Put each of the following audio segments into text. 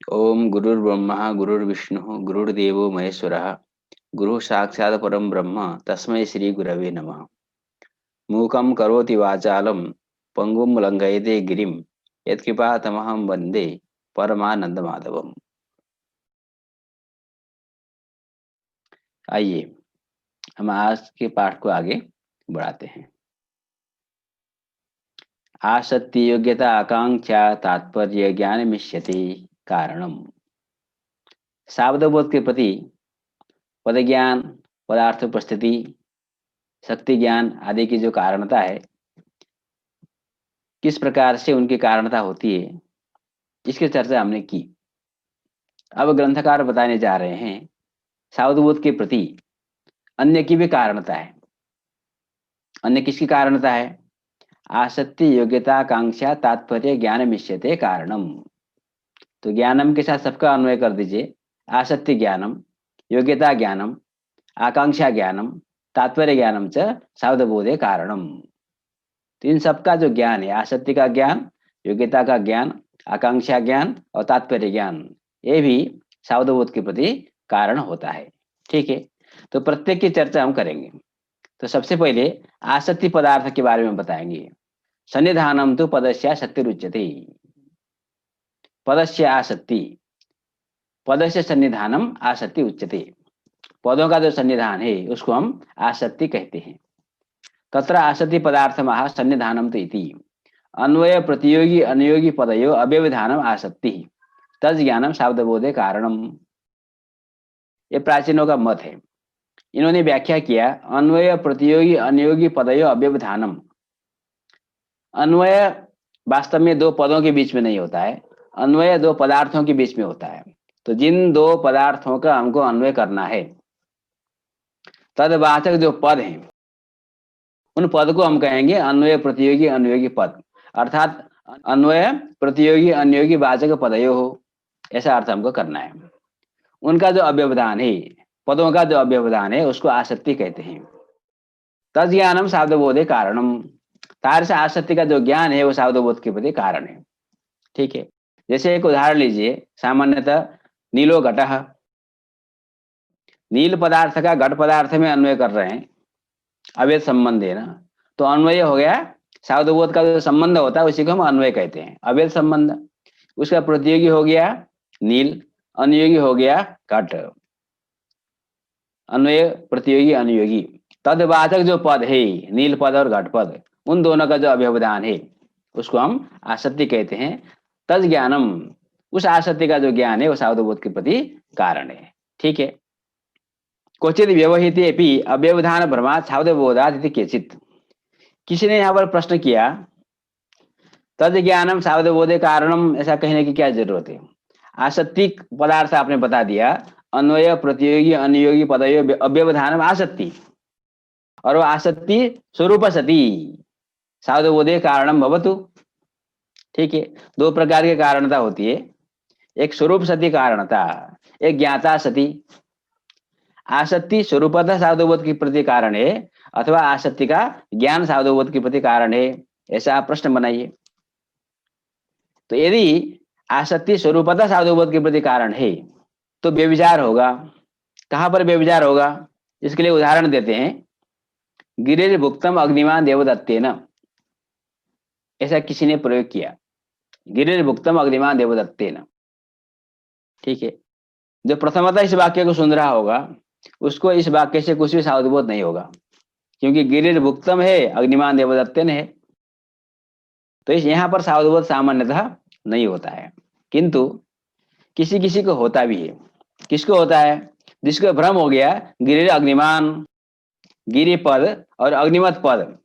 ओम गुरुर्ब्रह्मा गुरुर्विष्णु गुरुर्देवो महेश्वरः गुरु साक्षात् परम ब्रह्म तस्मै श्री गुरवे नमः। मूकं करोति वाचालं पंगुं लंघयते गिरिं यत्कृपातमहं वन्दे परमानंदमाधवम्। आइए हम आज के पाठ को आगे बढ़ाते हैं। आसक्ति योग्यता आकांक्षा तात्पर्य ज्ञान मिष्यति कारणम। सावधबोध के प्रति पद ज्ञान, पदार्थ उपस्थिति, शक्ति ज्ञान आदि की जो कारणता है, किस प्रकार से उनकी कारणता होती है, इसकी चर्चा हमने की। अब ग्रंथकार बताने जा रहे हैं सावधबोध के प्रति अन्य की भी कारणता है। अन्य किसकी कारणता है? आसक्ति योग्यता आकांक्षा तात्पर्य ज्ञान मिश्यते कारणम। तो ज्ञानम के साथ सबका अन्वय कर दीजिए। आसक्ति ज्ञानम, योग्यता ज्ञानम, आकांक्षा ज्ञानम, तात्पर्य ज्ञानम च सावधबोधे कारणम। तो इन सबका जो ज्ञान है, आसक्ति का ज्ञान, योग्यता का ज्ञान, आकांक्षा ज्ञान और तात्पर्य ज्ञान, ये भी सावधबोध के प्रति कारण होता है। ठीक है, तो प्रत्येक की चर्चा हम करेंगे। तो सबसे पहले आसक्ति पदार्थ के बारे में बताएंगे। सन्निधानम तो पदस्य आसक्ति रुच्यते। पदस्य आसक्ति, पदस्य सन्निधानम आसक्ति उच्यते। पदों का जो सन्निधान है उसको हम आसक्ति कहते हैं। तत्र आसक्ति पदार्थमः सन्निधानम तो इति अन्वय प्रतियोगी अनुयोगी पदयो अव्यवधानम आसक्ति तज ज्ञानम सावधबोधे कारणम। ये प्राचीनों का मत है। इन्होंने व्याख्या किया अन्वय प्रतियोगी अनुयोगी पदयो अव्यवधानम। अन्वय वास्तव में दो पदों के बीच में नहीं होता है, अन्वय दो पदार्थों के बीच में होता है। तो जिन दो पदार्थों का हमको अन्वय करना है, तदवाचक जो पद हैं उन पद को हम कहेंगे अन्वय प्रतियोगी अनुयोगी पद, अर्थात अन्वय प्रतियोगी अनुयोगी वाचक पदयो हो, ऐसा अर्थ हमको करना है। उनका जो अव्यवधान है, पदों का जो अव्यवधान है उसको आसक्ति कहते हैं। तद ज्ञानम सावधबोधे कारणम। तार से आसक्ति का जो ज्ञान है वो सावधबोध के प्रति कारण है। ठीक है, जैसे एक उदाहरण लीजिए। सामान्यतः नीलो घटः, नील पदार्थ का घट पदार्थ में अन्वय कर रहे हैं, अवैध संबंध है ना, तो अन्वय हो गया। सावधबोध का जो संबंध होता है उसी को हम अन्वय कहते हैं, अवैध संबंध। उसका प्रतियोगी हो गया नील, अनुयोगी हो गया घट। अन्वय प्रतियोगी अनुयोगी, तदवाचक जो पद है नील पद और घट पद, उन दोनों का जो अव्यवधान है उसको हम आसक्ति कहते हैं। तद ज्ञानम, उस आसक्ति का जो ज्ञान है वो सावधबोध के प्रति कारण है। ठीक है, क्वचित व्यवहितेपि अव्यवधान भ्रमात् सावधबोधात् इति केचित्। किसी ने यहाँ पर प्रश्न किया तद ज्ञानम सावधबोधे कारणम, ऐसा कहने की क्या जरूरत है? आसक्ति पदार्थ आपने बता दिया, अन्वय प्रतियोगी अनुयोगी पदयो अव्यवधानम आसक्ति, और वो आसक्ति स्वरूप सती सावधबोधे कारणम भवतु। ठीक है, दो प्रकार की कारणता होती है, एक स्वरूप सती कारणता, एक ज्ञाता सती। आसक्ति स्वरूपतः सावधबोध के प्रति कारण है अथवा आसक्ति का ज्ञान सावधबोध के प्रति कारण है, ऐसा आप प्रश्न बनाइए। तो यदि आसक्ति स्वरूपतः सावधबोध के प्रति कारण है तो व्यभिचार होगा। कहाँ पर व्यभिचार होगा? इसके लिए उदाहरण देते हैं। गिरिर्भुक्तम अग्निमान देवदत्तेन, ऐसा किसी ने प्रयोग किया, गिरिर्भुक्तम अग्निमान देवदत्तेन। ठीक है, जो प्रथमतः इस वाक्य को सुन रहा होगा उसको इस वाक्य से कुछ भी सावधबोध नहीं होगा, क्योंकि गिरिर्भुक्तम है, अग्निमान देवदत्तेन है, तो इस यहाँ पर सावधबोध सामान्यतः नहीं होता है। किंतु किसी किसी को होता भी है। किसको होता है? जिसको भ्रम हो गया गिरि अग्निमान, गिरि पद और अग्निमत पद,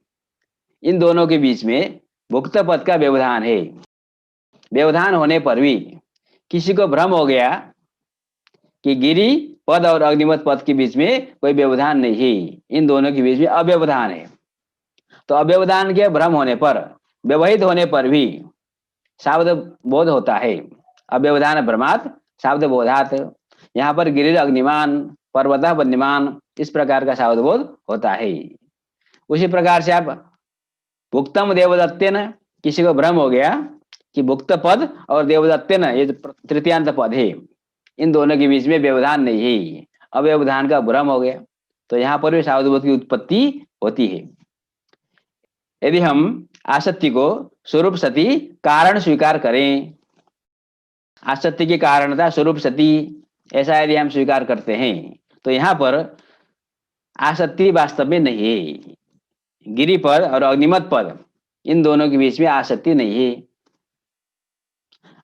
इन दोनों के बीच में भुक्त पद का व्यवधान है। व्यवधान होने पर भी किसी को भ्रम हो गया कि गिरि पद और अग्निमत पद के बीच में कोई व्यवधान नहीं है, इन दोनों के बीच में अव्यवधान है। तो अव्यवधान के भ्रम होने पर, व्यवहित होने पर भी सावधबोध होता है। अव्यवधान भ्रमात् सावधबोधात्। यहाँ पर गिरि अग्निमान, पर्वतः वन्यमान, इस प्रकार का सावधबोध होता है। उसी प्रकार से आप भुक्तम देवदत्तेन, किसी को भ्रम हो गया कि भुक्त पद और देवदत्तेन, ये जो तृतीयांत पद है, इन दोनों के बीच में व्यवधान नहीं है, अव्यवधान का भ्रम हो गया। तो यहाँ पर भी सावधबोध की उत्पत्ति होती है। यदि हम आसक्ति को स्वरूप सती कारण स्वीकार करें, आसक्ति की कारणता स्वरूप सती, ऐसा यदि हम स्वीकार करते हैं, तो यहाँ पर आसक्ति वास्तव में नहीं है। गिरिपद और अग्निमत पद, इन दोनों के बीच में आसक्ति नहीं है।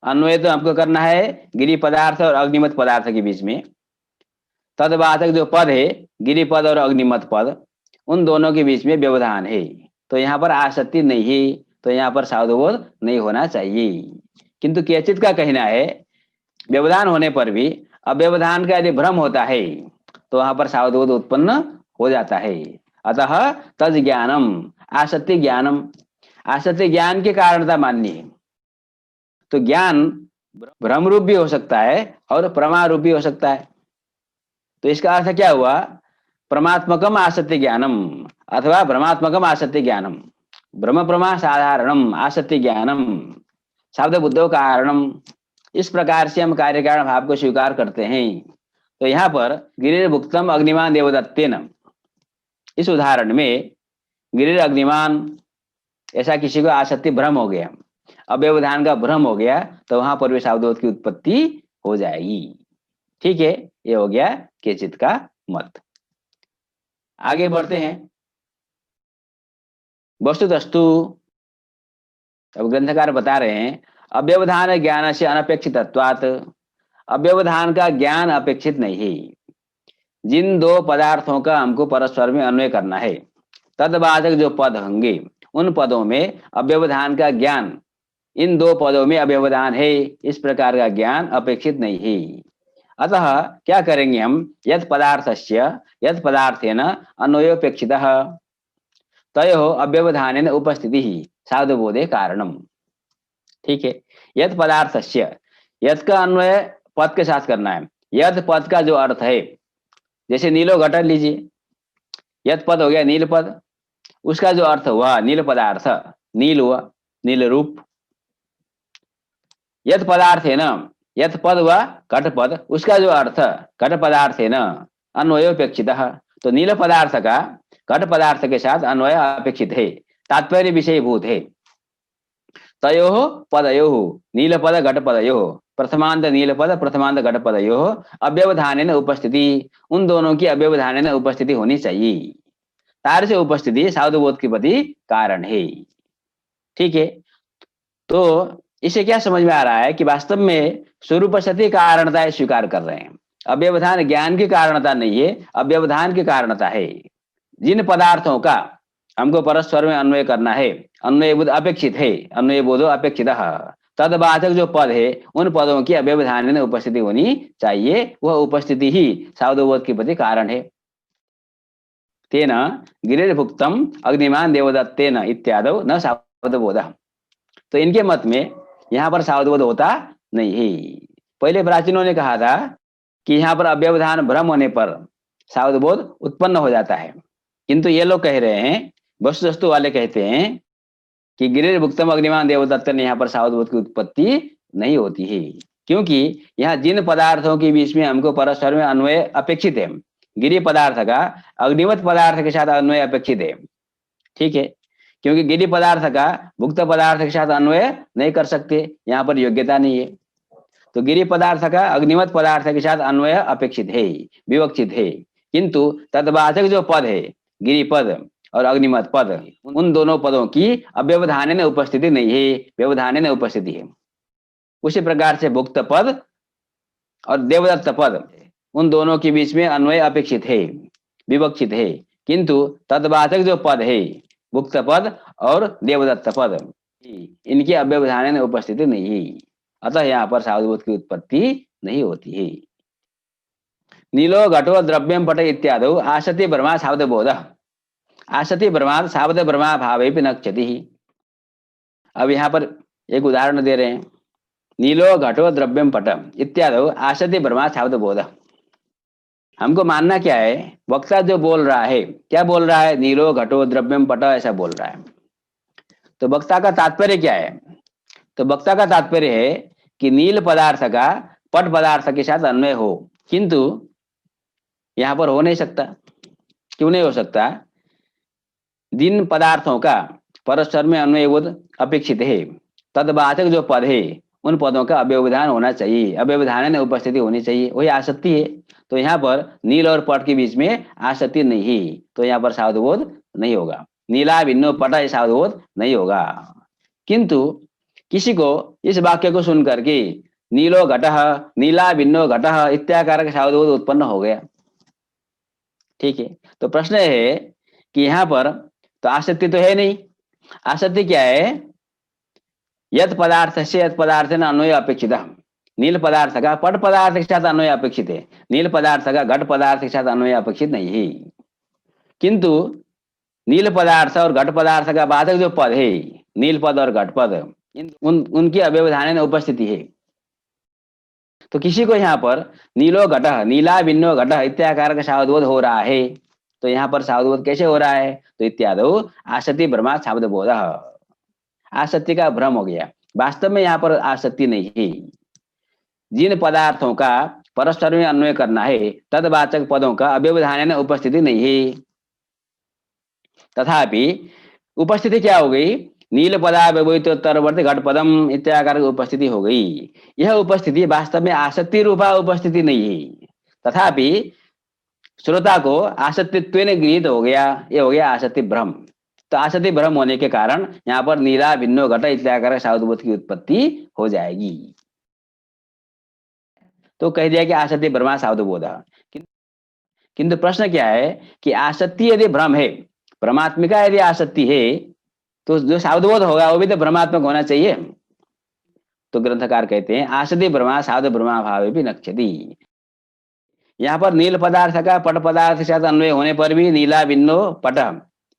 अन्वय तो हमको करना है गिरि पदार्थ और अग्निमत पदार्थ के बीच में। तदवाचक जो पद है, गिरिपद और अग्निमत पद, उन दोनों के बीच में व्यवधान है। तो यहाँ पर आसक्ति नहीं है, तो यहाँ पर सावधबोध नहीं होना चाहिए। किंतु केचित का कहना है व्यवधान होने पर भी अव्यवधान का यदि भ्रम होता है तो वहां पर सावधबोध उत्पन्न हो जाता है। अतः तज ज्ञानम आसक्ति ज्ञानम, आसक्ति ज्ञान की कारणता माननी है। तो ज्ञान भ्रम रूप भी हो सकता है और प्रमा रूप भी हो सकता है। तो इसका अर्थ क्या हुआ? परमात्मकम आसक्ति ज्ञानम अथवा भ्रमात्मकम आसक्ति ज्ञानम, भ्रम प्रमा साधारणम आसक्ति ज्ञानम शब्द बुद्धो कारणम। इस प्रकार से हम कार्य कारण भाव को स्वीकार करते हैं। तो यहाँ पर गिरिर भुक्तम अग्निमान देवदत्तेन, इस उदाहरण में गिरिर अग्निमान, ऐसा किसी को आसक्ति भ्रम हो गया, अव्यवधान का भ्रम हो गया, तो वहां पर भी सावधबोध की उत्पत्ति हो जाएगी। ठीक है, ये हो गया केचित का मत। आगे बढ़ते हैं। वस्तुतस्तु, अब ग्रंथकार बता रहे हैं अव्यवधान ज्ञान से अनपेक्षितत्वात्, अव्यवधान का ज्ञान अपेक्षित नहीं है। जिन दो पदार्थों का हमको परस्पर में अन्वय करना है, तदवाचक जो पद होंगे उन पदों में अव्यवधान का ज्ञान, इन दो पदों में अव्यवधान है, इस प्रकार का ज्ञान अपेक्षित नहीं है। अतः क्या करेंगे हम? यद पदार्थस्य यद पदार्थेन अन्वयोपेक्षितः तयोः अव्यवधानेन उपस्थितिः सावधबोधे कारणम। ठीक है, यद पदार्थस्य, यद का अन्वय पद के साथ करना है। यद पद का जो अर्थ है, जैसे नीलो घट लीजिए, यद पद हो गया नील पद, उसका जो अर्थ हुआ नील पदार्थ, नील हुआ नील रूप। यद पदार्थ है न, यद पद हुआ घट पद, उसका जो अर्थ घट पदार्थ है न अन्वयोपेक्षित, तो नील पदार्थ का घट पदार्थ के साथ अन्वय अपेक्षित है, तात्पर्य विषयभूत है। तयोः पदयोः नील पद घट पदयोः प्रथमांत नील पद प्रथमांत घट पदयोः अव्यवधानेन उपस्थिति, उन दोनों की अव्यवधानेन उपस्थिति होनी चाहिए। तार से उपस्थिति सावधबोध की प्रति कारण है। ठीक है, तो इसे क्या समझ में आ रहा है कि वास्तव में स्वरूप सती कारणता स्वीकार कर रहे हैं, अव्यवधान ज्ञान की कारणता नहीं है, अव्यवधान की कारणता है। जिन पदार्थों का हमको परस्पर में अन्वय करना है, अन्वय बोध अपेक्षित है, अन्वय बोधो अपेक्षित, तदवाचक जो पद है उन पदों की अव्यवधान उपस्थिति होनी चाहिए, वह उपस्थिति ही सावधबोध के प्रति कारण है। तेन गिरिर्भुक्तम अग्निमान देवदत्तेन इत्यादि न सावधबोध। तो इनके मत में यहाँ पर सावधबोध होता नहीं है। पहले प्राचीनों ने कहा था कि यहाँ पर अव्यवधान भ्रम होने पर सावधबोध उत्पन्न हो जाता है, किंतु ये लोग कह रहे हैं, वस्तुतस्तु वाले कहते हैं कि गिरिर्भुक्तम अग्निमान देवदत्तेन, यहाँ पर सावधबोध की उत्पत्ति नहीं होती है, क्योंकि यहाँ जिन पदार्थों के बीच में हमको परस्पर में अन्वय अपेक्षित है, गिरि पदार्थ का अग्निमत पदार्थ के साथ अन्वय अपेक्षित है। ठीक है, क्योंकि गिरि पदार्थ का भुक्त पदार्थ के साथ अन्वय नहीं कर सकते, यहाँ पर योग्यता नहीं है। तो गिरि पदार्थ का अग्निमत पदार्थ के साथ अन्वय अपेक्षित है, विवक्षित है, किंतु तद्वाचक जो पद है गिरि पद और अग्निमत पद, उन दोनों पदों की अव्यवधानेन उपस्थिति नहीं है, व्यवधानेन उपस्थिति है। उसी प्रकार से भुक्त पद और देवदत्त पद, उन दोनों के बीच में अन्वय अपेक्षित है, विवक्षित है, किंतु तद्वाचक जो पद है भुक्त पद और देवदत्त पद, इनकी अव्यवधानेन उपस्थिति नहीं है। अतः यहाँ पर सावधबोध की उत्पत्ति नहीं होती है। नीलो घटो द्रव्यम पट इत्यादि आसति ब्रह्मा सावधबोध, आसति ब्रह्मा सावध ब्रह्मा भावे न क्षति। अब यहाँ पर एक उदाहरण दे रहे हैं, नीलो घटो द्रव्यम पट इत्यादि आसति ब्रह्मा सावधबोध। हमको मानना क्या है? वक्ता जो बोल रहा है, क्या बोल रहा है? नीलो घटो द्रव्यम पट, ऐसा बोल रहा है। तो वक्ता का तात्पर्य क्या है? तो वक्ता का तात्पर्य है कि नील पदार्थ का पट पदार्थ के साथ अन्वय हो, किंतु यहां पर हो नहीं सकता। क्यों नहीं हो सकता? जिन पदार्थों का परस्पर में अन्वय बोध अपेक्षित है, तदवाचक जो पद है उन पदों का अव्यवधान होना चाहिए, अव्यवधान उपस्थिति होनी चाहिए, वही आसक्ति है। तो यहाँ पर नील और पट के बीच में आसक्ति नहीं है, तो यहाँ पर सावधबोध नहीं होगा। नीला भिन्नो पट सावधबोध नहीं होगा। किंतु किसी को इस वाक्य को सुन करके नीलो घटः नीला भिन्नो घटः इत्याकार सावधबोध उत्पन्न हो गया। ठीक है, तो प्रश्न है कि यहाँ पर तो आसक्ति तो है नहीं। आसक्ति क्या है? यत पदार्थ से यत पदार्थ न अन्वय अपेक्षित। नील पदार्थ का पट पदार्थ के साथ अन्वय अपेक्षित है, नील पदार्थ का घट पदार्थ के साथ अन्वय अपेक्षित नहीं है। किंतु नील पदार्थ और घट पदार्थ का बाधक जो पद है, नील पद और घट पद, उनकी अव्यवधान उपस्थिति है। तो किसी को यहाँ पर नीलो घटः नीला भिन्नो घटः इत्याकार का सावधबोध हो रहा है, तो यहाँ पर सावधबोध कैसे हो रहा है? तो इत्यादो आसक्ति भ्रमा सावधबोध, आसक्ति का भ्रम हो गया। वास्तव में यहाँ पर आसक्ति नहीं है। जिन पदार्थों का परस्पर में अन्वय करना है, तदवाचक पदों का अव्यवधान उपस्थिति नहीं है। तथापि उपस्थिति क्या हो गई? नील पदा व्यवहितोत्तरवर्ती घट पदम इत्याकार की उपस्थिति हो गई। यह उपस्थिति वास्तव में आसक्ति रूपा उपस्थिति नहीं है, तथापि श्रोता को आसक्तित्व गृहित हो गया, ये हो गया आसक्ति भ्रम। तो आसक्ति भ्रम होने के कारण यहाँ पर नीला भिन्नो घट इत्याकार सावधबोध की उत्पत्ति हो जाएगी। तो कह दिया कि आसक्ति भ्रमा सावधबोध। किंतु प्रश्न क्या है कि आसक्ति यदि भ्रम है, भ्रमात्मिका यदि आसक्ति है, तो जो सावधबोध होगा वो भी तो भ्रमात्मक होना चाहिए। तो ग्रंथकार कहते हैं आसक्ति भ्रमा सावध भ्रमा भाव भी नक्षति। यहाँ पर नील पदार्थ का पट पदार्थ के साथ अन्वय होने पर भी नीला भिन्नो पट,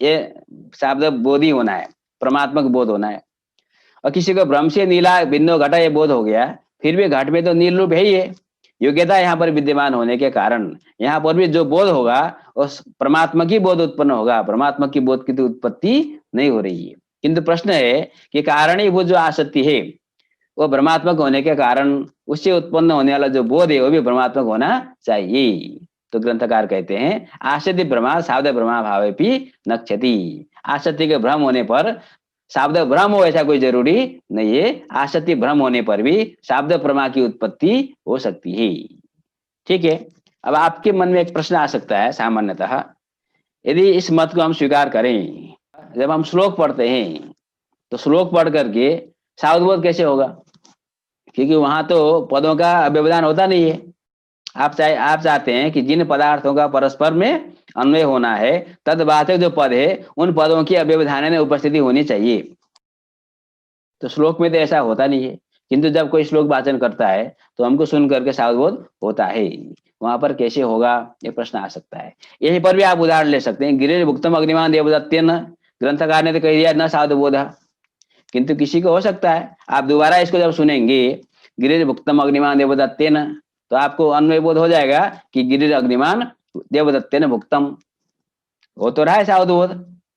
ये शब्द बोधी होना है, परमात्मक बोध होना है। और किसी को भ्रम से नीला भिन्नो घटा ये बोध हो गया, फिर भी घट में तो नील रूप है ही है। योग्यता यहाँ पर विद्यमान होने के कारण यहाँ पर भी जो बोध होगा उस परमात्मा की बोध उत्पन्न होगा, परमात्मा की बोध की तो उत्पत्ति नहीं हो रही है। किंतु प्रश्न है कि कारणीभूत जो आसक्ति है वो भ्रमात्मक होने के कारण उससे उत्पन्न होने वाला जो बोध है वो भी भ्रमात्मक होना चाहिए। तो ग्रंथकार कहते हैं आसक्ति भ्रमा सावध भ्रमा भावे भी नक्षति। आसक्ति के भ्रम होने पर शाब्द भ्रम हो ऐसा कोई जरूरी नहीं है, आसक्ति भ्रम होने पर भी शाब्द प्रमा की उत्पत्ति हो सकती है। ठीक है, अब आपके मन में एक प्रश्न आ सकता है सामान्यतः, यदि इस मत को हम स्वीकार करें, जब हम श्लोक पढ़ते हैं तो श्लोक पढ़ करके सावधबोध कैसे होगा? क्योंकि वहां तो पदों का अव्यवधान होता नहीं है। आप चाहते हैं कि जिन पदार्थों का परस्पर में अन्वय होना है, तदवाचक जो पद है उन पदों की अव्यवधान में उपस्थिति होनी चाहिए। तो श्लोक में तो ऐसा होता नहीं है, किंतु जब कोई श्लोक वाचन करता है तो हमको सुन करके सावधबोध होता है। वहां पर कैसे होगा ये प्रश्न आ सकता है। यहीं पर भी आप उदाहरण ले सकते हैं, गिरिर भुक्तम अग्निमान देवदत्तेन, ग्रंथकार ने तो कह दिया न सावधबोध, किंतु किसी को हो सकता है आप दोबारा इसको जब सुनेंगे गिरिर भुक्तम अग्निमान देवदत्तेन, तो आपको अन्वय बोध हो जाएगा कि गिरिर अग्निमान देवदत्तेन भुक्तम, हो तो रहा है सावधबोध।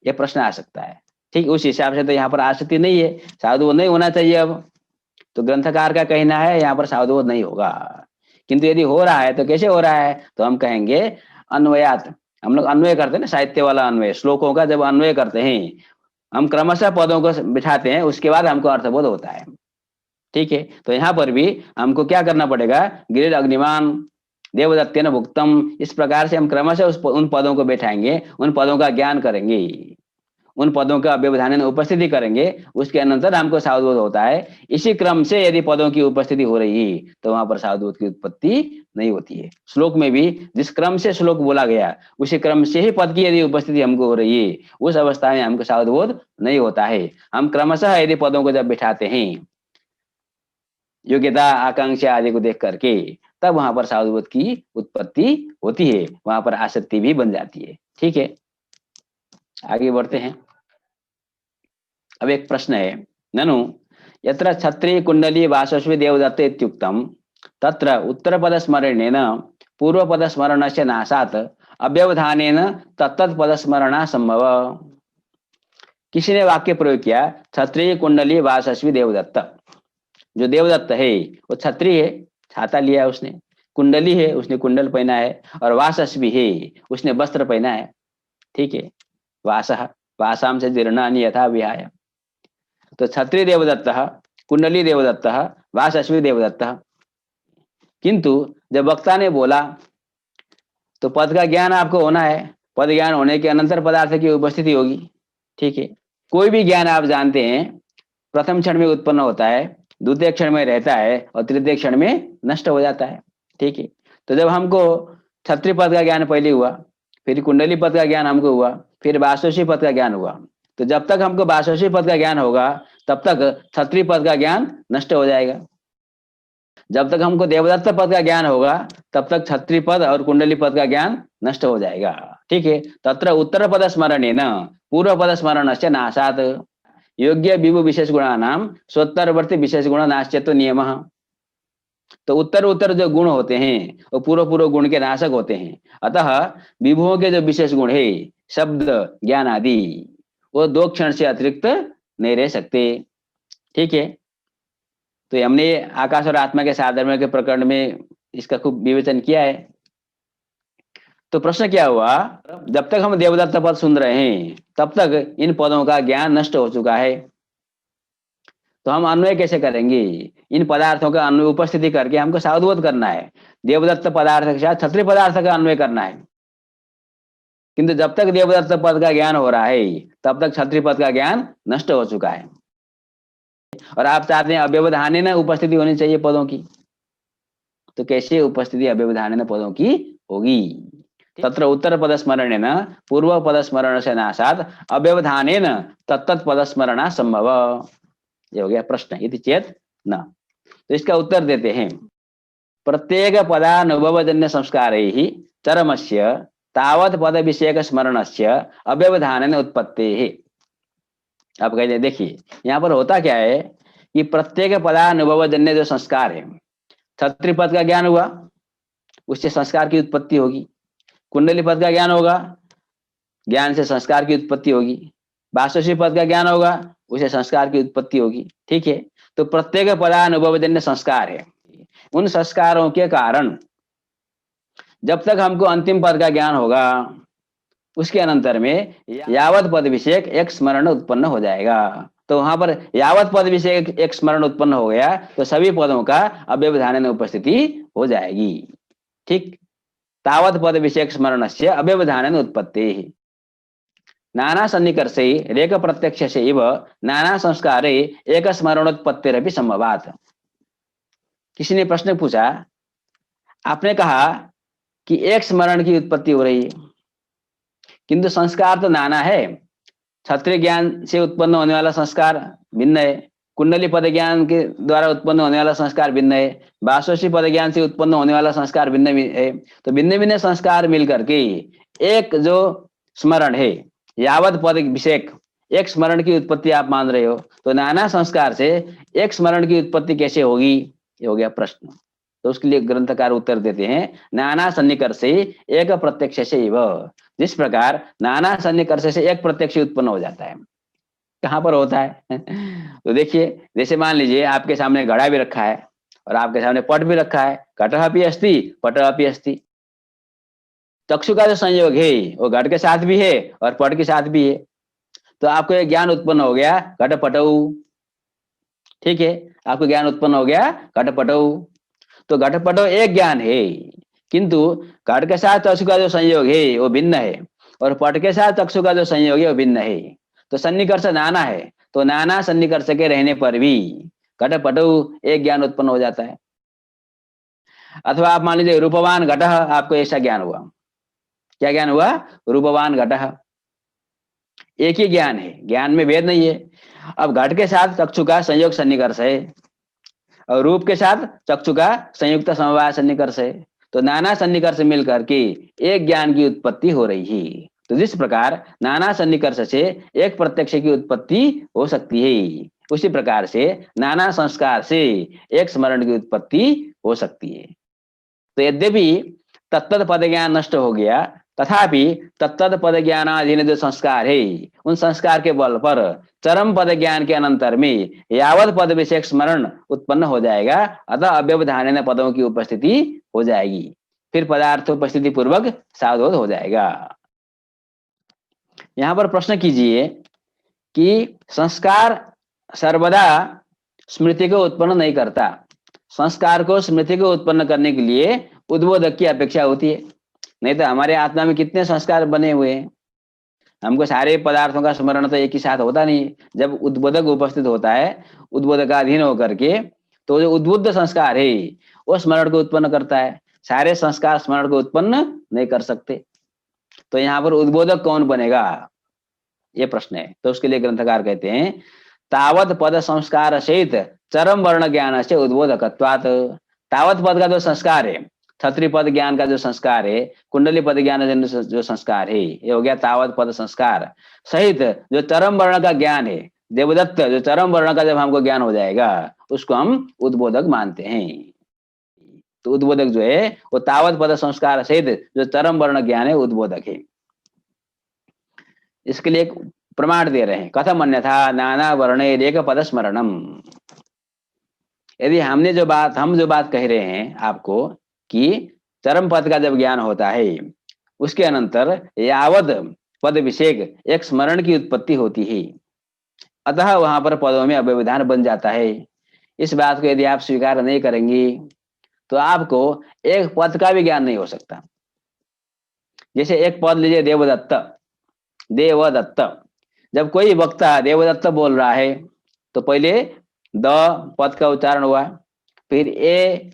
ये प्रश्न आ सकता है। ठीक, उस हिसाब से तो यहाँ पर आसक्ति नहीं है, सावधबोध नहीं होना चाहिए। अब तो ग्रंथकार का कहना है यहाँ पर सावधबोध नहीं होगा। किंतु यदि हो रहा है तो कैसे हो रहा है? तो हम कहेंगे अन्वयात। हम लोग अन्वय करते हैं ना, साहित्य वाला अन्वय, श्लोकों का जब अन्वय करते हैं हम क्रमशः पदों को बिठाते हैं, उसके बाद हमको अर्थबोध होता है। ठीक है, तो यहाँ पर भी हमको क्या करना पड़ेगा? गिरिर अग्निमान देवदत्तेन भुक्तम, इस प्रकार से हम क्रमशः उन पदों को बैठाएंगे, उन पदों का ज्ञान करेंगे, उन पदों का अव्यवधान उपस्थिति करेंगे, उसके अनंतर हमको सावधबोध होता है। इसी क्रम से यदि पदों की उपस्थिति हो रही है तो वहां पर सावधबोध की उत्पत्ति नहीं होती है। श्लोक में भी जिस क्रम से श्लोक बोला गया उसी क्रम से ही पद की यदि उपस्थिति हमको हो रही है, उस अवस्था में हमको सावधबोध नहीं होता है। हम क्रमशः यदि पदों को जब बिठाते हैं योग्यता आकांक्षा आदि को देख करके, तब वहां पर सावधबोध की उत्पत्ति होती है, वहां पर आसक्ति भी बन जाती है। ठीक है, आगे बढ़ते हैं। अब एक प्रश्न है, ननु यत्र छत्री कुंडली वासस्वी देवदत्त इत्युक्तम तत्र उत्तरपद स्मरणेन पूर्वपद स्मरणस्य नाशात अव्यवधानेन तत्तत् पद स्मरणा संभव। किसी ने वाक्य प्रयोग किया छत्री कुंडली वासस्वी देवदत्त, जो देवदत्त है वो क्षत्रिय है, छाता लिया है उसने, कुंडली है, उसने कुंडल पहना है, और वासस्वी है, उसने वस्त्र पहना है। ठीक है, वासः वासाम से जीर्णानि यथा विहाय। तो क्षत्रिय देवदत्त, कुंडली देवदत्त, वासस्वी देवदत्त। किंतु जब वक्ता ने बोला तो पद का ज्ञान आपको होना है, पद ज्ञान होने के अनंतर पदार्थ की उपस्थिति होगी। ठीक है, कोई भी ज्ञान आप जानते हैं प्रथम क्षण में उत्पन्न होता है, द्वितीय क्षण में रहता है, और तृतीय क्षण में नष्ट हो जाता है। ठीक है, तो जब हमको क्षत्रिय पद का ज्ञान पहले हुआ, फिर कुंडली पद का ज्ञान हमको हुआ, फिर वासोशी पद का ज्ञान हुआ, तो जब तक हमको वासोशी पद का ज्ञान होगा तब तक क्षत्रिय पद का ज्ञान नष्ट हो जाएगा। जब तक हमको देवदत्त पद का ज्ञान होगा तब तक क्षत्रिय पद और कुंडली पद का ज्ञान नष्ट हो जाएगा। ठीक है, तत्र उत्तर पद स्मरण न पूर्व पद स्मरण से नाशात योग्य विभु विशेष गुणानाम स्वोत्तरवर्ती विशेष गुण नाश्यत्व नियम। तो उत्तर उत्तर जो गुण होते हैं वो पूर्व पूर्व गुण के नाशक होते हैं, अतः विभुओं के जो विशेष गुण है, शब्द ज्ञान आदि, वो 2 क्षण से अतिरिक्त नहीं रह सकते। ठीक है, तो हमने आकाश और आत्मा के साधर्म्य के प्रकरण में इसका खूब विवेचन किया है। तो प्रश्न क्या हुआ, जब तक हम देवदत्त पद सुन रहे हैं तब तक इन पदों का ज्ञान नष्ट हो चुका है, तो हम अन्वय कैसे करेंगे? इन पदार्थों का अन्वय उपस्थिति करके हमको सावधवत करना है, देवदत्त पदार्थ के साथ क्षत्रिय पदार्थ का अन्वय करना है। किंतु जब तक देवदत्त पद का ज्ञान हो रहा है तब तक क्षत्रिय पद का ज्ञान नष्ट हो चुका है, और आप चाहते हैं अव्यवधानेन उपस्थिति होनी चाहिए पदों की, तो कैसे उपस्थिति अव्यवधानेन पदों की होगी? तत्र उत्तर पद स्मरणेन पूर्व पद स्मरण से नाशात अव्यवधानेन तत्त पद स्मरणा संभव। ये हो गया प्रश्न, इति चेत न। तो इसका उत्तर देते हैं, प्रत्येक पदानुभवजन्य संस्कारैः चरमस्य तावत् पद विषयक स्मरणस्य अव्यवधानेन उत्पत्तेः। आप कहते हैं, देखिए यहाँ पर होता क्या है कि प्रत्येक पदानुभवजन्य जो संस्कार है, क्षत्रिय पद का ज्ञान हुआ उससे संस्कार की उत्पत्ति होगी, कुंडली पद का ज्ञान होगा, ज्ञान से संस्कार की उत्पत्ति होगी, वासोशी पद का ज्ञान होगा, उसे संस्कार की उत्पत्ति होगी। ठीक है, तो प्रत्येक पदानुभवजन्य संस्कार है, उन संस्कारों के कारण जब तक हमको अंतिम पद का ज्ञान होगा उसके अनंतर में यावत पद विषयक एक स्मरण उत्पन्न हो जाएगा। तो वहां पर यावत पद विषयक एक स्मरण उत्पन्न हो गया तो सभी पदों का अव्यवधानेन उपस्थिति हो जाएगी। ठीक, तावत पद विषयक स्मरणस्य अव्यवधानेन उत्पत्तिः नाना सन्निकर्षे रेख प्रत्यक्ष से इव नाना संस्कारे एक स्मरणोत्पत्तिरपि संभवात्। किसी ने प्रश्न पूछा, आपने कहा कि एक स्मरण की उत्पत्ति हो रही है, किंतु संस्कार तो नाना है, क्षत्रिय ज्ञान से उत्पन्न होने वाला संस्कार भिन्न है, कुंडली पद ज्ञान के द्वारा उत्पन्न होने वाला संस्कार भिन्न है, वासोशी पद ज्ञान से उत्पन्न होने वाला संस्कार भिन्न है। तो भिन्न भिन्न संस्कार मिलकर के एक जो स्मरण है, यावत पद विषयक एक स्मरण की उत्पत्ति आप मान रहे हो, तो नाना संस्कार से एक स्मरण की उत्पत्ति कैसे होगी? ये हो गया प्रश्न। तो उसके लिए ग्रंथकार उत्तर देते हैं, नाना सन्निकर्षे एक प्रत्यक्ष से इव। जिस प्रकार नाना सन्निकर्ष से एक प्रत्यक्ष उत्पन्न हो जाता है, कहाँ पर होता है? तो देखिए, जैसे मान लीजिए आपके सामने घड़ा भी रखा है और आपके सामने पट भी रखा है, घटः अपि अस्ति पटः अपि अस्ति। चक्षु का जो संयोग है वो घट के साथ भी है और पट के साथ भी है, तो आपको एक ज्ञान उत्पन्न हो गया घटपटौ। ठीक है, आपको ज्ञान उत्पन्न हो गया घटपटौ। तो घटपटौ एक ज्ञान है, किंतु घट के साथ चक्षु का जो संयोग है वो भिन्न है, और पट के साथ चक्षु का जो संयोग है वो भिन्न है। तो सन्निकर्ष नाना है, तो नाना सन्निकर्ष के रहने पर भी घटपटौ एक ज्ञान उत्पन्न हो जाता है। अथवा आप मान लीजिए रूपवान घटः, आपको ऐसा ज्ञान हुआ। क्या ज्ञान हुआ? रूपवान घटः, एक ही ज्ञान है, ज्ञान में भेद नहीं है। अब घट के साथ चक्षु का संयोग सन्निकर्ष है और रूप के साथ चक्षु का संयुक्त समवाय सन्निकर्ष है, तो नाना सन्निकर्ष मिलकर के एक ज्ञान की उत्पत्ति हो रही है। तो जिस प्रकार नाना सन्निकर्ष से एक प्रत्यक्ष की उत्पत्ति हो सकती है, उसी प्रकार से नाना संस्कार से एक स्मरण की उत्पत्ति हो सकती है। तो यद्यपि तत्त पद ज्ञान नष्ट हो गया तथापि तत्त पद ज्ञानाधीन जो संस्कार है, उन संस्कार के बल पर चरम पद ज्ञान के अनंतर में यावत पद विषय स्मरण उत्पन्न हो जाएगा, अतः अव्यवधान पदों की उपस्थिति हो जाएगी, फिर पदार्थ उपस्थिति पूर्वक सावधोध हो जाएगा। यहां पर प्रश्न कीजिए कि संस्कार सर्वदा स्मृति को उत्पन्न नहीं करता। संस्कार को स्मृति को उत्पन्न करने के लिए उद्बोधक की अपेक्षा होती है, नहीं तो हमारे आत्मा में कितने संस्कार बने हुए हैं, हमको सारे पदार्थों का स्मरण तो एक ही साथ होता नहीं। जब उद्बोधक उपस्थित होता है उद्बोधकाधीन होकर के, तो जो उद्बुद्ध संस्कार है वो स्मरण को उत्पन्न करता है, सारे संस्कार स्मरण को उत्पन्न नहीं कर सकते। तो यहाँ पर उद्बोधक कौन बनेगा, ये प्रश्न है। तो उसके लिए ग्रंथकार कहते हैं तावत पद संस्कार सहित चरम वर्ण ज्ञान से उद्बोधकत्वात्। तावत पद का जो संस्कार है, छत्री पद ज्ञान का जो संस्कार है, कुंडली पद ज्ञान जो संस्कार है, ये हो गया तावत पद संस्कार सहित जो चरम वर्ण का ज्ञान है, देवदत्त जो चरम वर्ण का जब हमको ज्ञान हो जाएगा उसको हम उद्बोधक मानते हैं। तो उद्बोधक जो है वो तावत पद संस्कार सहित जो चरम वर्ण ज्ञान है उद्बोधक है। इसके लिए एक प्रमाण दे रहे हैं, कथम अन्यथा नाना वर्ण एक पद स्मरणम। यदि हम जो बात कह रहे हैं आपको कि चरम पद का जब ज्ञान होता है उसके अनंतर यावद पद विषेक एक स्मरण की उत्पत्ति होती है, अतः वहां पर पदों में अव्यवधान बन जाता है। इस बात को यदि आप स्वीकार नहीं करेंगे तो आपको एक पद का भी ज्ञान नहीं हो सकता। जैसे एक पद लीजिए देवदत्त, देवदत्त, जब कोई वक्ता देवदत्त बोल रहा है तो पहले द पद का उच्चारण हुआ, फिर ए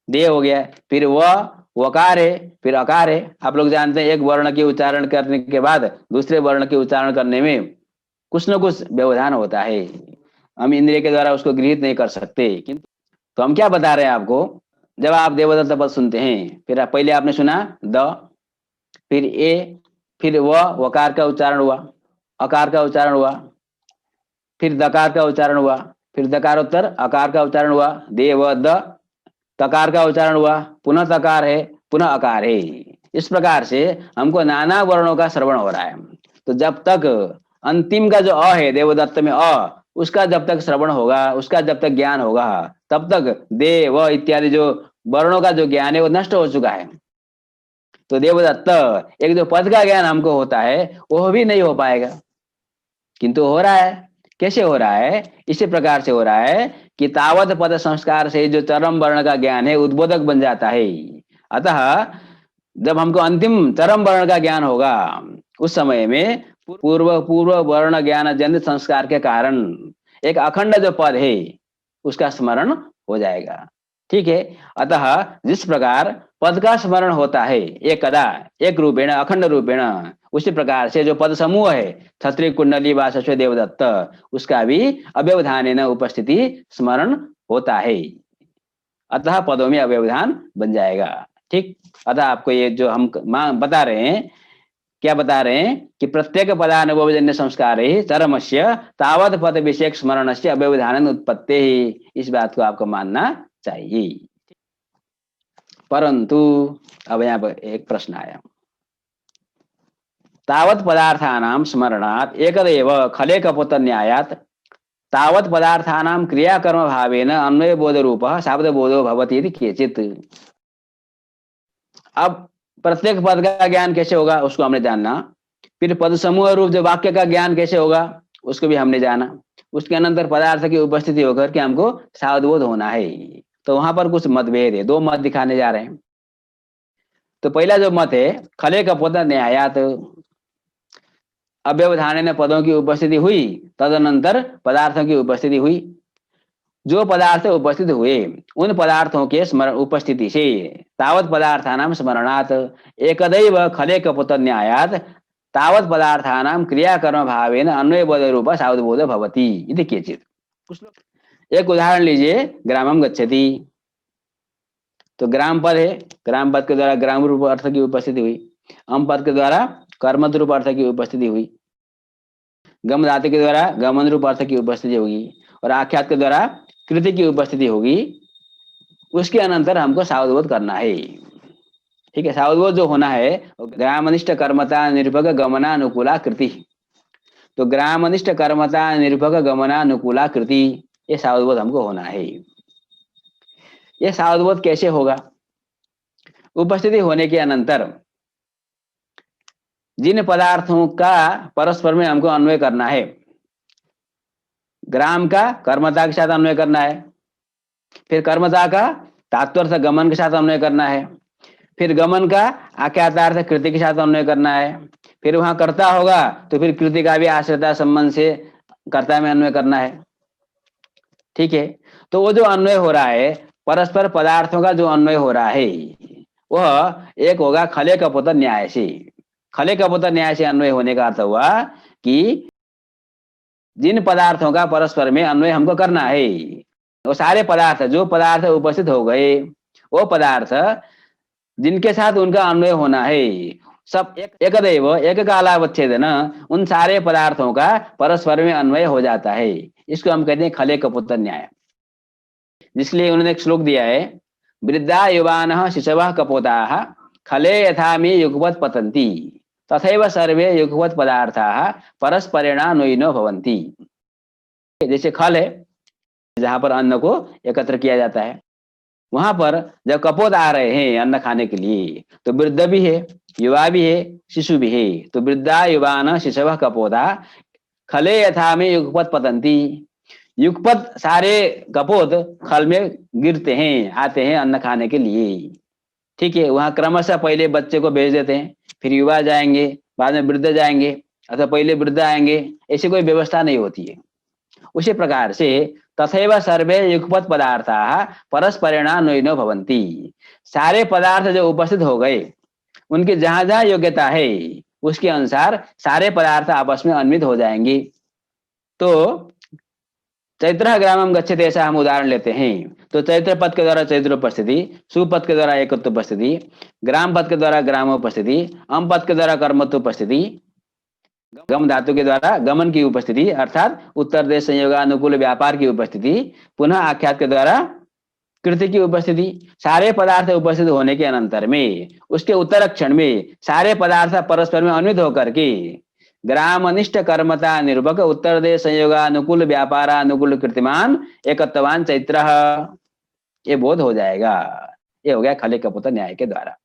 दे हो गया, फिर वकार है, फिर अकार है। आप लोग जानते हैं एक वर्ण के उच्चारण करने के बाद दूसरे वर्ण के उच्चारण करने में कुछ न कुछ व्यवधान होता है, हम इंद्रिय के द्वारा उसको गृहित नहीं कर सकते। किंतु तो हम क्या बता रहे हैं आपको, जब आप देवदत्त पद सुनते हैं फिर पहले आपने सुना द, फिर ए, फिर वकार का उच्चारण हुआ, अकार का उच्चारण हुआ, फिर दकार का उच्चारण हुआ, फिर दकारोत्तर अकार का उच्चारण हुआ, देव द, तकार का उच्चारण हुआ, पुनः तकार है, पुनः अकार है। इस प्रकार से हमको नाना वर्णों का श्रवण हो रहा है। तो जब तक अंतिम का जो अ है देवदत्त में अ, उसका जब तक श्रवण होगा, उसका जब तक ज्ञान होगा, तब तक दे व इत्यादि जो वर्णों का जो ज्ञान है वो नष्ट हो चुका है। तो देवदत्त एक जो पद का ज्ञान हमको होता है वो भी नहीं हो पाएगा, किंतु हो रहा है। कैसे हो रहा है, इसी प्रकार से हो रहा है कि तावत पद संस्कार से जो चरम वर्ण का ज्ञान है उद्बोधक बन जाता है। अतः जब हमको अंतिम चरम वर्ण का ज्ञान होगा उस समय में पूर्व वर्ण ज्ञान जनित संस्कार के कारण एक अखंड जो पद है उसका स्मरण हो जाएगा। ठीक है, अतः जिस प्रकार पद का स्मरण होता है एकदा एक रूपेण अखंड रूपेण, उसी प्रकार से जो पद समूह है छत्री कुंडली वासस्व देवदत्त, उसका भी अव्यवधान उपस्थिति स्मरण होता है, अतः पदों में अव्यवधान बन जाएगा। ठीक, अतः आपको ये जो हम बता रहे हैं, क्या बता रहे हैं कि प्रत्येक पदानुभवजन्य संस्कार ही चरमस्य तावत पद विषेक स्मरण से अव्यवधान उत्पत्ति ही, इस बात को आपको मानना चाहिए। परंतु अब यहाँ पर एक प्रश्न आया, तावत पदार्थानां स्मरणात् एकदेव खले कपोत न्यायात् तावत पदार्थानां क्रियाकर्म भावेन अन्वय बोध रूप शब्द बोधो भवति इति केचित्। अब प्रत्येक पद का ज्ञान कैसे होगा उसको हमने जानना, फिर पद समूह रूप जो वाक्य का ज्ञान कैसे होगा उसको भी हमने जाना, उसके अनंतर पदार्थ की उपस्थिति होकर के हमको सावधबोध होना है। तो वहां पर कुछ मतभेद है, दो मत दिखाने जा रहे हैं। तो पहला जो मत है खले कपोत न्यायात, अव्यवधान पदों की उपस्थिति हुई तदनंतर पदार्थों की उपस्थिति हुई, जो पदार्थ उपस्थित हुए उन पदार्थों के स्मरण उपस्थिति से तावत पदार्थानां स्मरणात् एकदैव खले कपोत न्यायात् तावत पदार्थानां क्रियाकर्म भावेन अन्वय बोध रूप सावधबोध भवति इति केचित्। एक उदाहरण लीजिए, ग्रामम गच्छति, तो ग्राम पद है, ग्राम पद के द्वारा ग्राम रूप अर्थ की उपस्थिति हुई, अम पद के द्वारा कर्मद रूप अर्थ की उपस्थिति हुई, गम धातु के द्वारा गमन रूप अर्थ की उपस्थिति होगी और आख्यात के द्वारा कृति की उपस्थिति होगी। उसके अनंतर हमको सावधबोध करना है। ठीक है, सावधबोध जो होना है ग्रामनिष्ठ कर्मता निरूपक गमनानुकूला कृति। तो ग्रामनिष्ठ कर्मता निरूपक गमनानुकूला कृति, ये सावधबोध हमको होना है। ये सावधबोध कैसे होगा? उपस्थिति होने के अनंतर जिन पदार्थों का परस्पर में हमको अन्वय करना है, ग्राम का कर्मता के साथ अन्वय करना है, फिर कर्मता का तात्पर्य गमन के साथ अन्वय करना है, फिर गमन का आख्यातार्थ कृति के साथ अन्वय करना है, फिर वहां कर्ता होगा तो फिर कृति का भी आश्रिता संबंध से कर्ता में अन्वय करना है। ठीक है, तो वो जो अन्वय हो रहा है, परस्पर पदार्थों का जो अन्वय हो रहा है, वह एक होगा खले कपोत न्याय से। खले कपोत न्याय से अन्वय होने का अर्थ हुआ कि जिन पदार्थों का परस्पर में अन्वय हमको करना है, वो सारे पदार्थ, जो पदार्थ उपस्थित हो गए, वो पदार्थ जिनके साथ उनका अन्वय होना है, सब एकदैव एक कालावच्छेदन उन सारे पदार्थों का परस्पर में अन्वय हो जाता है। इसको हम कहते हैं खले कपोत न्याय। जिसलिए उन्होंने एक श्लोक दिया है, वृद्धा युवानः शिशवः कपोताः खले यथा मे युगपत् पतन्ति तथैव सर्वे युगपत् पदार्थाः परस्परेणान्वयिनो भवन्ति। जैसे खल है, जहां पर अन्न को एकत्र किया जाता है, वहां पर जब कपोत आ रहे हैं अन्न खाने के लिए, तो वृद्ध भी है, युवा भी है, शिशु भी है। तो वृद्धा युवान शिशव कपोता खले यथा में युगपत पतंती। युगपत सारे कपोत खल में गिरते हैं, आते हैं अन्न खाने के लिए। ठीक है, वहां क्रमशः पहले बच्चे को भेज देते हैं, फिर युवा जाएंगे, बाद में वृद्ध जाएंगे, अथवा पहले वृद्ध आएंगे, ऐसी कोई व्यवस्था नहीं होती है। उसी प्रकार से तथैव सर्वे युगपत पदार्थाः परस्परेणान्वयिनो भवन्ति। सारे पदार्थ जो उपस्थित हो गए, उनकी जहां जहां योग्यता है उसके अनुसार सारे पदार्थ आपस में अन्वित हो जाएंगे। तो चैत्र ग्रामम गच्छते, ऐसा हम उदाहरण लेते हैं। तो चैत्र पद के द्वारा चैत्र उपस्थिति, सुपद के द्वारा एकत्व उपस्थिति, ग्राम पद के द्वारा ग्राम उपस्थिति, अम पद के द्वारा कर्मत्व उपस्थिति, गम धातु के द्वारा गमन की उपस्थिति अर्थात उत्तर देश संयोगानुकूल व्यापार की उपस्थिति, पुनः आख्यात के द्वारा कृति की उपस्थिति। सारे पदार्थ उपस्थित होने के अनंतर में उसके उत्तर क्षण में सारे पदार्थ परस्पर में अन्वित होकर के ग्रामनिष्ठ कर्मता निरूपक उत्तर देश संयोगानुकूल व्यापारानुकूल कृतिमान एकत्वान चैत्र, ये बोध हो जाएगा। ये हो गया खले कपोत न्याय के द्वारा।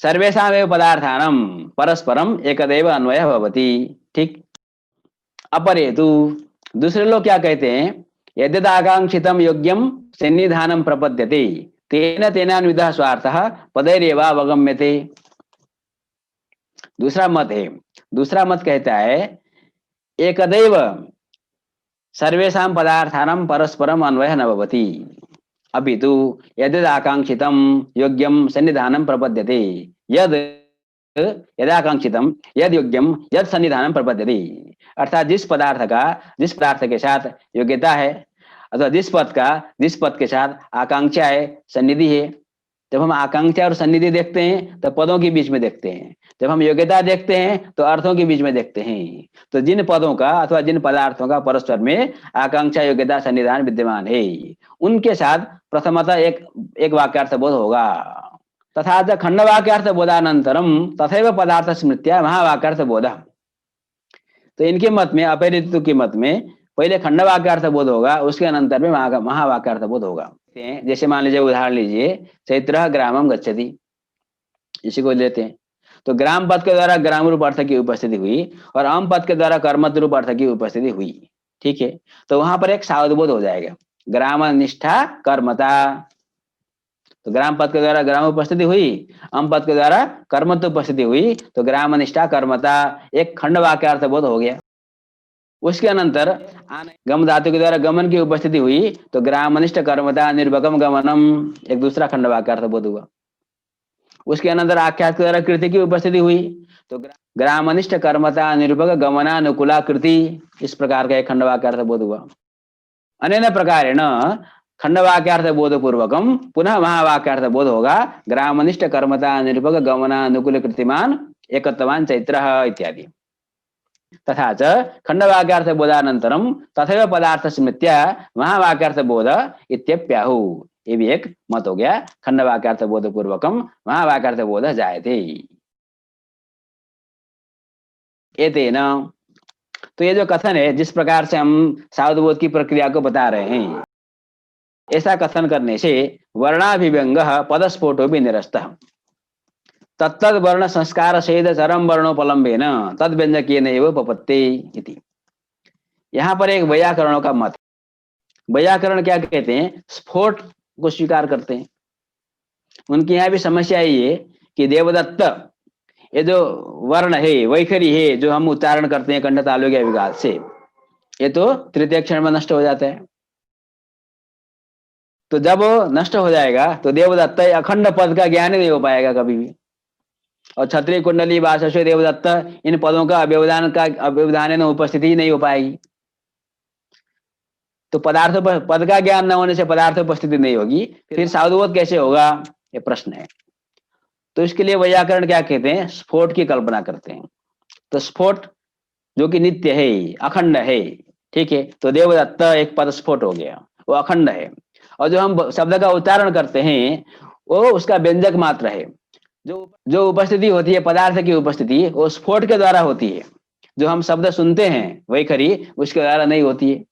सर्वेषामेव पदार्थानां परस्परम एकदैव अन्वय भवति। ठीक। अपरेतु, दूसरे लोग क्या कहते हैं, यद्यदाकांक्षितम योग्यम सन्निधानम प्रपद्यते तेन तेनान्वितः स्वार्थः पदैरेवा अवगम्यते। दूसरा मत है, दूसरा मत कहता है एकदैव सर्वेषां पदार्थानां परस्परम अन्वयः न भवति, अपितु यद्यदाकांक्षितम योग्यम सन्निधानम प्रपद्यते, यद यदाकांक्षितम यद योग्यम यद सन्निधानम प्रपद्यते। अर्थात जिस पदार्थ के साथ योग्यता है, अथवा जिस पद के साथ आकांक्षा है, सन्निधि है। जब हम आकांक्षा और सन्निधि देखते हैं तो पदों के बीच में देखते हैं, जब हम योग्यता देखते हैं तो अर्थों के बीच में देखते हैं। तो जिन पदों का अथवा जिन पदार्थों का परस्पर में आकांक्षा योग्यता सन्निधान विद्यमान है, उनके साथ प्रथमतः एक वाक्यार्थ बोध होगा। तथा च खंड वाक्यार्थ बोधानंतरम तथैव पदार्थ स्मृत्या महावाक्यार्थ बोध। तो इनके मत में, अपरितु के मत में, पहले खंड वाक्यार्थ बोध होगा, उसके अनंतर में महावाक्यार्थ बोध होगा। जैसे मान लीजिए, उदाहरण लीजिए, चैत्र ग्रामम गच्छति, इसी को लेते हैं। तो ग्राम पद के द्वारा ग्राम रूप अर्थ की उपस्थिति हुई और अम पद के द्वारा कर्मत रूप अर्थ की उपस्थिति हुई। ठीक है, तो वहां पर एक सावधबोध हो जाएगा, ग्राम निष्ठा कर्मता। तो ग्राम पद के द्वारा ग्राम उपस्थिति हुई, अम पद के द्वारा कर्मत्व उपस्थिति हुई, तो ग्राम निष्ठा कर्मता एक खंड वाक्यार्थ बोध हो गया। उसके अनंतर गम धातु के द्वारा गमन की उपस्थिति हुई, तो ग्रामनिष्ठ कर्मता निर्भकम गमनम एक दूसरा खंड वाक्यार्थ बोध हुआ। उसके अनंतर आख्यात के द्वारा कृति की उपस्थिति हुई, तो ग्रामनिष्ठ कर्मता निरूपक गमनानुकूला कृति, इस प्रकार का एक खंड वाक्यार्थ बोध हुआ। अनेन प्रकारेण खंड वाक्यार्थ बोध पूर्वकम पुनः महावाक्यार्थ बोध होगा, ग्रामनिष्ठ कर्मता निरूपक गमनानुकूल कृतिमान एकत्वान चैत्र इत्यादि। तथा च खंड वाक्यार्थ बोधानंतरम तथैव पदार्थ स्मृत्या महावाक्यार्थ बोध इत्यप्याहु। ये भी एक मत हो गया। खंड वाक्यार्थ बोध पूर्वकम वहां वाक्यार्थ बोध जायते। एतेन, तो ये जो कथन है, जिस प्रकार से हम सावधबोध की प्रक्रिया को बता रहे हैं, ऐसा कथन करने से वर्णाभिव्यंग पदस्फोटो भी निरस्त, तत्त वर्ण संस्कार सहित चरम वर्णोपलम्बेन तद व्यंजकेन एव उपपत्ति इति। यहाँ पर एक वैयाकरणों का मत। वैयाकरण क्या कहते हैं? स्फोट को स्वीकार करते हैं। उनकी यहाँ भी समस्या ये है कि देवदत्त, ये जो वर्ण है, वैखरी है, जो हम उच्चारण करते हैं कंठ तालु के विघात से, ये तो तृतीय क्षण में नष्ट हो जाता है। तो जब वो नष्ट हो जाएगा तो देवदत्त अखंड पद का ज्ञान ही नहीं हो पाएगा कभी भी। और क्षत्रिय कुंडली वासस्व देवदत्त, इन पदों का अव्यवधान उपस्थिति ही नहीं हो पाएगी। तो पदार्थ पद का ज्ञान न होने से पदार्थ उपस्थिति नहीं होगी, फिर साधुवत कैसे होगा, ये प्रश्न है। तो इसके लिए वैयाकरण क्या कहते हैं? स्फोट की कल्पना करते हैं। तो स्फोट जो कि नित्य है, अखंड है, ठीक है, तो देवदत्त एक पद स्फोट हो गया, वो अखंड है। और जो हम शब्द का उच्चारण करते हैं वो उसका व्यंजक मात्र है। जो उपस्थिति होती है पदार्थ की उपस्थिति, वो स्फोट के द्वारा होती है। जो हम शब्द सुनते हैं वैखरी, उसके द्वारा नहीं होती है।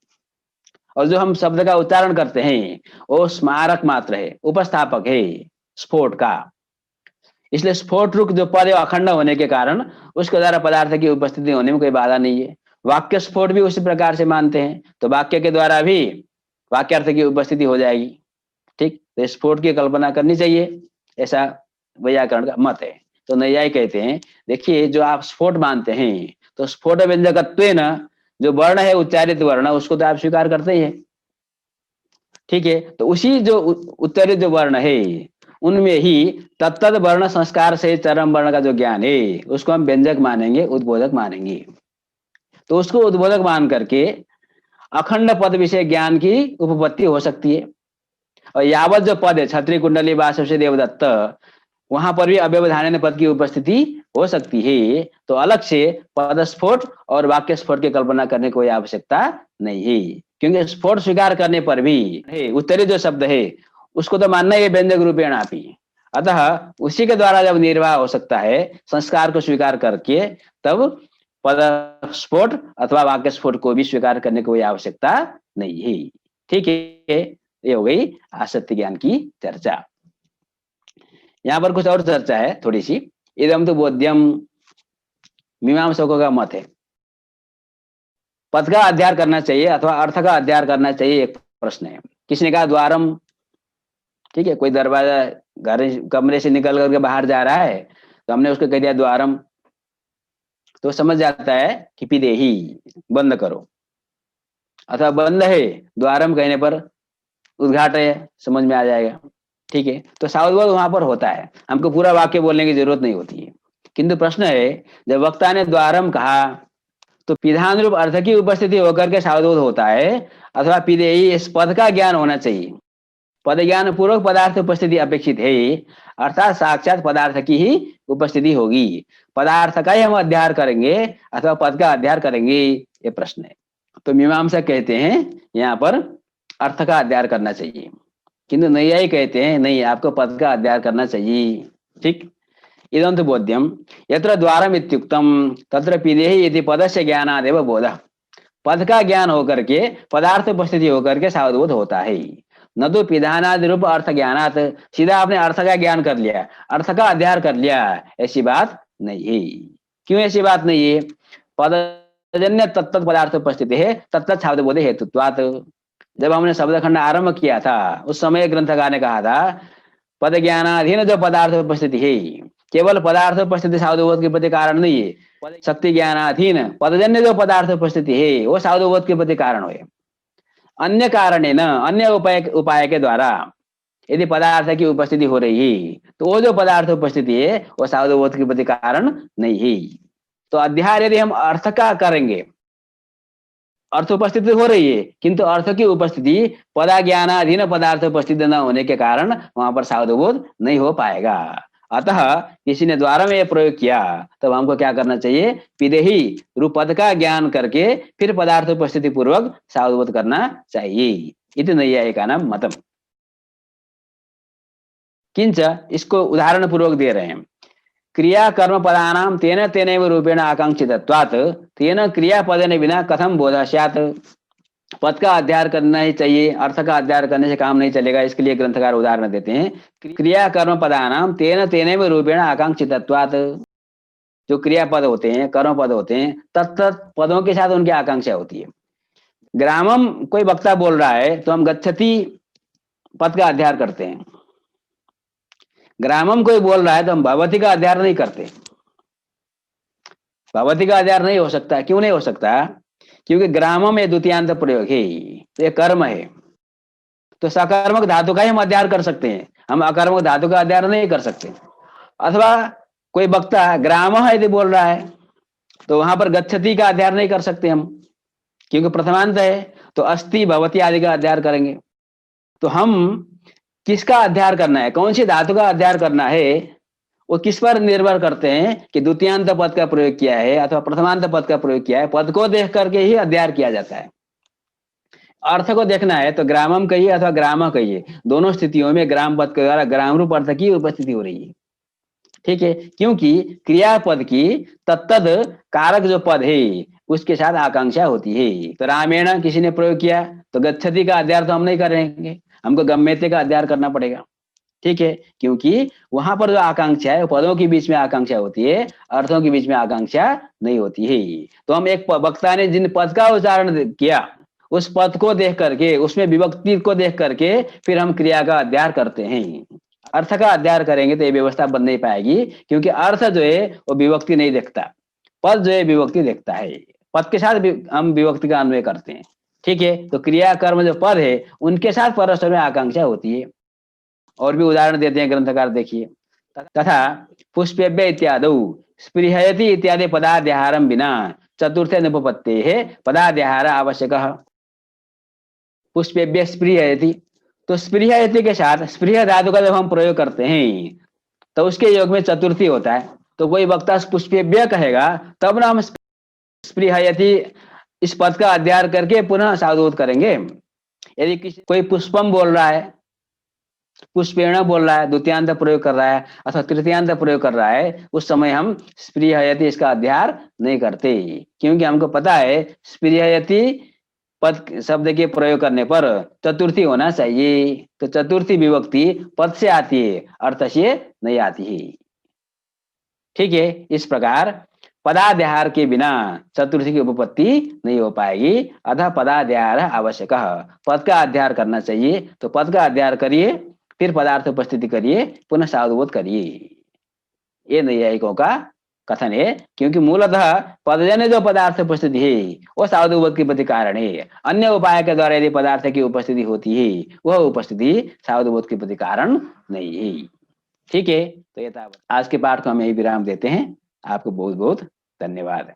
और जो हम शब्द का उच्चारण करते हैं वो स्मारक मात्र है, उपस्थापक है स्फोट का। इसलिए स्फोट रूप जो पद अखंड होने के कारण उसके द्वारा पदार्थ की उपस्थिति होने में कोई बाधा नहीं है। वाक्य स्फोट भी उसी प्रकार से मानते हैं, तो वाक्य के द्वारा भी वाक्यार्थ की उपस्थिति हो जाएगी। ठीक, तो स्फोट की कल्पना करनी चाहिए, ऐसा वैयाकरण का मत है। तो नैयायी कहते हैं, देखिए जो आप स्फोट मानते हैं, तो स्फोट व्यंजकत्वेन जो वर्ण है, उच्चारित वर्ण, उसको तो आप स्वीकार करते ही है, ठीक है। तो उसी जो उच्चारित जो वर्ण है उनमें ही तत्त वर्ण संस्कार से चरम वर्ण का जो ज्ञान है उसको हम व्यंजक मानेंगे, उद्बोधक मानेंगे। तो उसको उद्बोधक मान करके अखंड पद विषय ज्ञान की उपपत्ति हो सकती है। और यावत जो पद है क्षत्रिय कुंडली वासव देवदत्त, वहां पर भी अव्यवधान पद की उपस्थिति हो सकती है। तो अलग से पद स्फोट और वाक्य स्फोट की कल्पना करने की कोई आवश्यकता नहीं है, क्योंकि स्फोट स्वीकार करने पर भी उत्तरी जो शब्द है उसको तो मानना है व्यंजक रूपेण आप ही। अतः उसी के द्वारा जब निर्वाह हो सकता है संस्कार को स्वीकार करके, तब पद स्फोट अथवा वाक्य स्फोट को भी स्वीकार करने की कोई आवश्यकता नहीं है। ठीक है, ये हो गई आसक्ति ज्ञान की चर्चा। यहाँ पर कुछ और चर्चा है थोड़ी सी। इदम तो बोध्यम, मीमांसकों का मत है पद का अध्ययन करना चाहिए अथवा अर्थ का अध्ययन करना चाहिए, एक प्रश्न है। किसने कहा द्वारम, ठीक है, कोई दरवाजा घर कमरे से निकल करके बाहर जा रहा है तो हमने उसको कह दिया द्वारम, तो समझ जाता है कि पिदेही, बंद करो। अथवा बंद है, द्वारम कहने पर उद्घाट है, समझ में आ जाएगा। ठीक है, तो सावधान वहां पर होता है, हमको पूरा वाक्य बोलने की जरूरत नहीं होती है। किंतु प्रश्न है, जब वक्ता ने द्वारम कहा तो पिधान रूप अर्थ की उपस्थिति होकर के सावधान होता है, अथवा पिदेही इस पद का ज्ञान होना चाहिए। पद ज्ञान पूर्वक पदार्थ उपस्थिति अपेक्षित है, अर्थात साक्षात पदार्थ की ही उपस्थिति होगी। पदार्थ का ही हम अध्ययन करेंगे अथवा पद का अध्ययन करेंगे, ये प्रश्न है। तो मीमांसा कहते हैं यहाँ पर अर्थ का अध्ययन करना चाहिए, किंतु नैयायी कहते हैं नहीं, आपको पद का अध्ययन करना चाहिए। ठीक, इदं तु बोध्यम यत्र द्वारम इत्युक्तम तत्र पिदेहि इति पदस्य ज्ञानादेव बोधः। पद का ज्ञान होकर के पदार्थ उपस्थिति होकर के सावधबोध होता है, न तो पिधानादि रूप अर्थ ज्ञानात। सीधा आपने अर्थ का ज्ञान कर लिया, अर्थ का अध्ययन कर लिया, ऐसी बात नहीं है। क्यों ऐसी बात नहीं है? पदजन्य तत्त पदार्थ उपस्थिति है तत्त सावधबोध हेतुत्वात्। जब हमने शब्द खंड आरंभ किया था उस समय ग्रंथकार ने कहा था पद ज्ञानाधीन जो पदार्थ उपस्थिति है, केवल पदार्थ उपस्थिति सावधबोध के प्रति कारण नहीं है, शक्ति ज्ञानाधीन पदजन्य जो पदार्थ उपस्थिति है वो सावधबोध के प्रति कारण है। अन्य कारण है न, अन्य उपाय के द्वारा यदि पदार्थ की उपस्थिति हो रही है तो वो जो पदार्थ उपस्थिति है वो सावधबोध के प्रति कारण नहीं है। तो अध्ययन यदि हम अर्थ का करेंगे, अर्थ उपस्थिति हो रही है किंतु अर्थ की उपस्थिति पदा ज्ञानाधीन पदार्थ उपस्थिति न होने के कारण वहां पर सावधबोध नहीं हो पाएगा। अतः किसी ने द्वारा में प्रयोग किया तब हमको क्या करना चाहिए? पिदेही रूप पद का ज्ञान करके फिर पदार्थ उपस्थिति पूर्वक सावधबोध करना चाहिए। इति नैयायिकानां मतम। किंच, इसको उदाहरण पूर्वक दे रहे हैं। क्रिया कर्म पदानाम तेन तेनैव रूपेण आकांक्षितत्वात् तेन क्रियापदेन विना कथम बोधः स्यात्। पद का अध्ययन करना ही चाहिए, अर्थ का अध्ययन करने से काम नहीं चलेगा। इसके लिए ग्रंथकार उदाहरण देते हैं, क्रिया कर्म पदानाम तेन तेनैव रूपेण आकांक्षितत्वात्। जो क्रियापद होते हैं, कर्म पद होते हैं, तत्त पदों के साथ उनकी आकांक्षा होती है। ग्रामम कोई वक्ता बोल रहा है तो हम गच्छति पद का अध्ययन करते हैं। ग्रामम कोई बोल रहा है तो हम भवति का अध्ययन नहीं करते। भवति का अध्ययन नहीं हो सकता। क्यों नहीं हो सकता? क्योंकि ग्रामम में द्वितीयांत प्रयोग है, तो ये कर्म है, तो सकर्मक धातु का ही हम अध्ययन कर सकते हैं, हम अकर्मक धातु का अध्ययन नहीं कर सकते। अथवा कोई वक्ता ग्राम है यदि बोल रहा है तो वहां पर गच्छति का अध्ययन नहीं कर सकते हम, क्योंकि प्रथमांत है, तो अस्ति भवति आदि का अध्ययन करेंगे। तो हम किसका अध्ययन करना है, कौन सी धातु का अध्ययन करना है, वो किस पर निर्भर करते हैं कि द्वितीयांत पद का प्रयोग किया है अथवा प्रथमांत पद का प्रयोग किया है। पद को देख करके ही अध्ययन किया जाता है। अर्थ को देखना है तो ग्रामम कहिए अथवा ग्राम कहिए, दोनों स्थितियों में ग्राम पद के द्वारा ग्राम रूप अर्थ की उपस्थिति हो रही है। ठीक है, क्योंकि क्रियापद की तत्तद कारक जो पद है उसके साथ आकांक्षा होती है। तो रामेण किसी ने प्रयोग किया तो गच्छति का अध्ययन तो हम नहीं करेंगे, हमको गम्यते का अध्ययन करना पड़ेगा। ठीक है, क्योंकि वहां पर जो आकांक्षा है पदों के बीच में आकांक्षा होती है, अर्थों के बीच में आकांक्षा नहीं होती है। तो हम एक वक्ता ने जिन पद का उच्चारण किया उस पद को देख करके, उसमें विभक्ति को देख करके फिर हम क्रिया का अध्ययन करते हैं। अर्थ का अध्ययन करेंगे तो ये व्यवस्था बन नहीं पाएगी, क्योंकि अर्थ जो है वो विभक्ति नहीं देखता, पद जो है विभक्ति देखता है। पद के साथ हम विभक्ति का अन्वय करते हैं। ठीक है, तो क्रिया कर्म जो पद है उनके साथ परस्पर में आकांक्षा होती है। और भी उदाहरण देते हैं ग्रंथकार, देखिए। तथा पुष्पेभ्य इत्यादौ स्पृहयति इत्यादि पदाद्याहारं विना चतुर्थे अनुपपत्तेः पदाद्याहार आवश्यकः। पुष्पेभ्य स्पृहयति, तो स्पृहयति के साथ स्पृह धातु का जब हम प्रयोग करते हैं तो उसके योग में चतुर्थी होता है। तो कोई वक्ता पुष्पेभ्य कहेगा तब ना हम स्पृहयति इस पद का अध्ययन करके पुनः साधुवत करेंगे। यदि किसी कोई पुष्पम बोल रहा है, पुष्पेण बोल रहा है, द्वितीयांत प्रयोग कर रहा है अथवा तृतीयांत प्रयोग कर रहा है, उस समय हम स्पृहयति इसका अध्ययन नहीं करते, क्योंकि हमको पता है स्पृहयति पद शब्द के प्रयोग करने पर चतुर्थी होना चाहिए। तो चतुर्थी विभक्ति पद से आती है, अर्थ से नहीं आती है। ठीक है, इस प्रकार पदाद्याहार के बिना चतुर्थी की उपपत्ति नहीं हो पाएगी, अतः पदाद्याहार आवश्यक। पद का अध्ययन करना चाहिए, तो पद का अध्ययन करिए, फिर पदार्थ उपस्थिति करिए, पुनः साधुबोध करिए। ये नैयायिकों का कथन है, क्योंकि मूलतः पदजन्य जो पदार्थ उपस्थिति है वो साधुबोध के प्रति कारण है। अन्य उपाय के द्वारा यदि पदार्थ की उपस्थिति होती है वह उपस्थिति साधुबोध के प्रति कारण नहीं है। ठीक है, तो ये आज के पाठ को हम यही विराम देते हैं। आपको बहुत बहुत धन्यवाद।